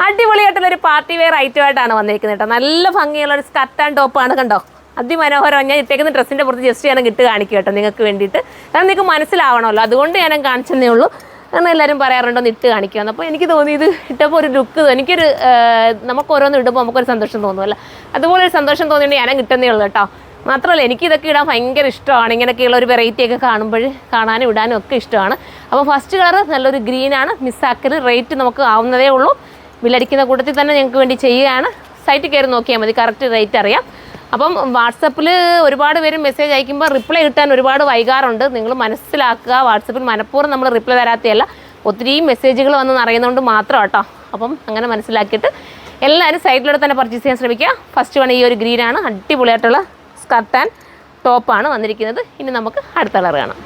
അടിപൊളിയായിട്ടുള്ള ഒരു party wear item ആയിട്ടാണ് വന്നിരിക്കുന്നത് കേട്ടോ. നല്ല ഭംഗിയുള്ള ഒരു സ്കർട്ട് ആൻഡ് ടോപ്പാണ് കണ്ടോ. അതിമനോഹരം. ഞാൻ ഇട്ടേക്കുന്ന ഡ്രസ്സിൻ്റെ പുറത്ത് ജസ്റ്റ് ഞാൻ ഇട്ട് കാണിക്കും കേട്ടോ നിങ്ങൾക്ക് വേണ്ടിയിട്ട്. കാരണം നിങ്ങൾക്ക് മനസ്സിലാവണമല്ലോ, അതുകൊണ്ട് ഞാൻ കാണിച്ചതേ ഉള്ളൂ. കാരണം എല്ലാവരും പറയാറുണ്ടോ ഒന്ന് ഇട്ട് കാണിക്കാമെന്ന്. അപ്പോൾ എനിക്ക് തോന്നി ഇത് ഇട്ടപ്പോൾ ഒരു ലുക്ക്, എനിക്കൊരു നമുക്ക് ഓരോന്ന് ഇടുമ്പോൾ നമുക്കൊരു സന്തോഷം തോന്നുമല്ലോ, അതുപോലെ ഒരു സന്തോഷം തോന്നിയിട്ട് ഞാനും കിട്ടുന്നേ ഉള്ളൂ കേട്ടോ. മാത്രമല്ല എനിക്കിതൊക്കെ ഇടാൻ ഭയങ്കര ഇഷ്ടമാണ്. ഇങ്ങനെയൊക്കെയുള്ള ഒരു വെറൈറ്റിയൊക്കെ കാണുമ്പോൾ കാണാനും ഇടാനും ഒക്കെ ഇഷ്ടമാണ്. അപ്പോൾ ഫസ്റ്റ് കളർ നല്ലൊരു ഗ്രീനാണ്, മിസ്സാക്കല്. റേറ്റ് നമുക്ക് ആവുന്നതേ ഉള്ളൂ. ബില്ലടിക്കുന്ന കൂട്ടത്തിൽ തന്നെ ഞങ്ങൾക്ക് വേണ്ടി ചെയ്യുകയാണ്. സൈറ്റിൽ കയറി നോക്കിയാൽ മതി, കറക്റ്റ് റേറ്റ് അറിയാം. അപ്പം വാട്സപ്പിൽ ഒരുപാട് പേര് മെസ്സേജ് അയക്കുമ്പോൾ റിപ്ലൈ കിട്ടാൻ ഒരുപാട് വൈകാറുണ്ട്. നിങ്ങൾ മനസ്സിലാക്കുക, വാട്സപ്പിൽ മനഃപൂർവ്വം നമ്മൾ റിപ്ലൈ തരാത്തതല്ല, ഒത്തിരി മെസ്സേജുകൾ വന്ന് അറിയുന്നതുകൊണ്ട് മാത്രം കേട്ടോ. അപ്പം അങ്ങനെ മനസ്സിലാക്കിയിട്ട് എല്ലാവരും സൈറ്റിലൂടെ തന്നെ പർച്ചേസ് ചെയ്യാൻ ശ്രമിക്കുക. ഫസ്റ്റ് വൺ ഈ ഒരു ഗ്രീനാണ്, അടിപൊളിയായിട്ടുള്ള സ്കർട്ട് ആൻഡ് ടോപ്പാണ് വന്നിരിക്കുന്നത്. ഇനി നമുക്ക് അടുത്ത കളർ കാണാം.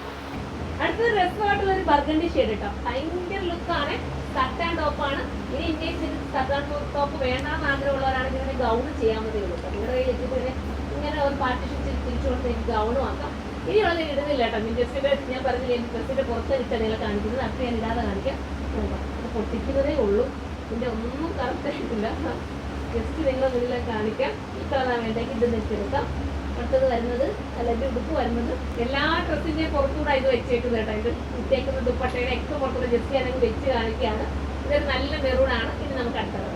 അടുത്തത് രസമായിട്ടുള്ള ഒരു ബർഗണ്ടി ഷെയ്ഡ് കേട്ടോ. ഭയങ്കര ലുക്കാണ്, സ്കർട്ട് ആൻഡ് ടോപ്പാണ്. ഇനി ഇന്ത്യയിൽ സ്കർട്ട് ആൻഡ് ടോപ്പ് വേണ്ടാന്ന് ആഗ്രഹമുള്ളവരാണെങ്കിൽ ഇതിനെ ഗൗൺ ചെയ്യാവുന്നതേ ഉള്ളൂ. നിങ്ങളുടെ കയ്യിൽ എത്തിപ്പിന്നെ ഇങ്ങനെ ഒരു പാർട്ടിഷൻ തിരിച്ചു കൊടുത്ത് എനിക്ക് ഗൗണും ആക്കാം. ഇനിയുള്ളത് ഇടുന്നില്ല കേട്ടോ. ജസ്റ്റിൻ്റെ ഞാൻ പറഞ്ഞില്ല, എനിക്ക് ഡ്രസ്സിൻ്റെ പുറത്ത് ഇട്ട് നിങ്ങൾ കാണിക്കുന്നത്, അത് ഞാൻ ഇടാതെ കാണിക്കാം. പൊട്ടിക്കുന്നതേ ഉള്ളൂ, ഇതിൻ്റെ ഒന്നും കറക്റ്റായിട്ടില്ല. ജസ്റ്റ് നിങ്ങൾ മുന്നിലേക്ക് കാണിക്കാം. ഈ കളറാണ് വേണ്ടെങ്കിൽ ഇത് നെച്ചെടുക്കാം. അടുത്തത് വരുന്നത് അല്ലെങ്കിൽ ഉടുപ്പ് വരുന്നത് എല്ലാ ഡ്രസ്സിൻ്റെയും പുറത്തൂടെ ഇത് വെച്ചേക്കുന്നത് കേട്ടോ. ഇത് ഇട്ടേക്കുന്ന ദുപ്പട്ടയുടെ ഒക്കെ പുറത്തൂടെ ജസ്റ്റ് ഞാനങ്ങ് വെച്ച് കാണിക്കുകയാണ്. ഇതൊരു നല്ല മെറൂണാണ്. ഇനി നമുക്ക് അടുത്തത്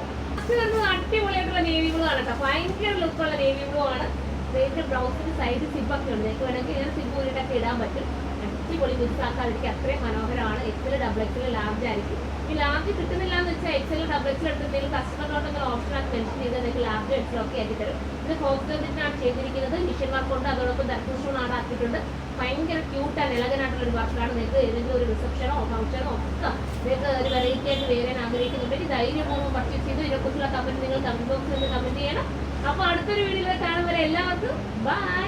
വരുന്നത് അടിപൊളിയായിട്ടുള്ള നേവി ബ്ലൂ ആണ് കേട്ടോ. ഭയങ്കര ലുക്കുള്ള നേവി ബ്ലൂ ആണ്. ഇതിൻ്റെ ബ്ലൗസിന് സൈഡ് സിപ്പൊക്കെ ഉണ്ട്. നിങ്ങൾക്ക് വേണമെങ്കിൽ ഇങ്ങനെ സിപ്പ് ഊരിട്ടൊക്കെ ഇടാൻ പറ്റും. അടിപൊളി മിക്സാക്കാതിരിക്കും, അത്രയും മനോഹരമാണ്. എക്സൽ, ഡബിൾ എക്സൽ, ലാർജ് ആയിരിക്കും. ഈ ലാർജ് കിട്ടുന്നില്ല എന്ന് വെച്ചാൽ എക്സൽ, ഡബിൾ എക്സൽ എടുത്തിട്ടുണ്ടെങ്കിൽ കസ്റ്റമറിനോട് നിങ്ങൾ ഓപ്ഷനാക്കി മെൻഷൻ ചെയ്ത് നിങ്ങൾക്ക് ലാർജ് എക്സൽ ഒക്കെ ആക്കി തരും. ഇത് ഹോസ്റ്റലിനാണ് ചെയ്തിരിക്കുന്നത്. മിഷൻ വർക്ക് കൊണ്ട് അതോടൊപ്പം ദർശൂൺ ആണ് ആക്കിയിട്ടുണ്ട്. ഭയങ്കര ക്യൂട്ട് ആൻഡ് എലഗനായിട്ടുള്ള ഒരു വർക്കാണ്. നിങ്ങൾക്ക് ഏതെങ്കിലും ഒരു റിസപ്ഷനോ ഫംഗ്ഷനോ ഒക്കെ നിങ്ങൾക്ക് ഒരു വെറൈറ്റി ആയിട്ട് വേറാൻ ആഗ്രഹിക്കുന്നുണ്ടെങ്കിൽ ധൈര്യപൂർവ്വം പർച്ചേസ് ചെയ്തു. ഇതിനെക്കുറിച്ചുള്ള കമൻറ്റ് നിങ്ങൾ കമൻറ്റ് ബോക്സിൽ നിന്ന് കമൻറ്റ് ചെയ്യണം. അപ്പോൾ അടുത്തൊരു വീഡിയോയിൽ കാണുമ്പോൾ എല്ലാവർക്കും ബൈ.